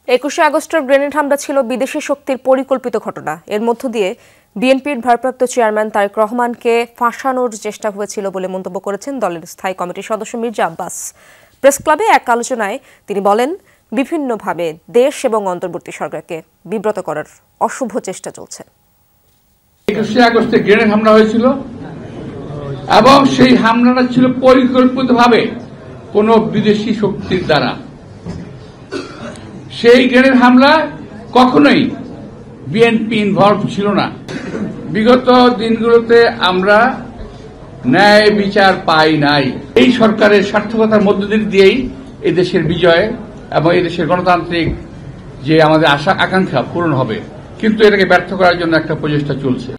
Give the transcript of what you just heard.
21শে আগস্টের গ্রেনেড হামলা ছিল বিদেশি শক্তির পরিকল্পিত ঘটনা। এর মধ্য দিয়ে বিএনপির ভারপ্রাপ্ত চেয়ারম্যান তারেক রহমানকে ফাঁসানোর চেষ্টা হয়েছিল বলে মন্তব্য করেছেন দলের স্থায়ী কমিটির সদস্য মির্জা আব্বাস। প্রেস ক্লাবে এক আলোচনায় তিনি বলেন, বিভিন্নভাবে দেশ এবং অন্তর্বর্তী সরকারকে বিব্রত করার অশুভ চেষ্টা চলছে। 21শে আগস্টে গ্রেনেড হামলা হয়েছিল এবং সেই হামলাটা ছিল পরিকল্পিতভাবে কোন বিদেশি শক্তির দ্বারা। সেই গ্রেনেড হামলা কখনোই বিএনপি ইনভলভ ছিল না। বিগত দিনগুলোতে আমরা ন্যায় বিচার পাই নাই। এই সরকারের সার্থকতার মধ্য দিয়েই এই দেশের বিজয় এবং এই দেশের গণতান্ত্রিক যে আমাদের আশা আকাঙ্ক্ষা পূরণ হবে, কিন্তু এটাকে ব্যর্থ করার জন্য একটা প্রচেষ্টা চলছে।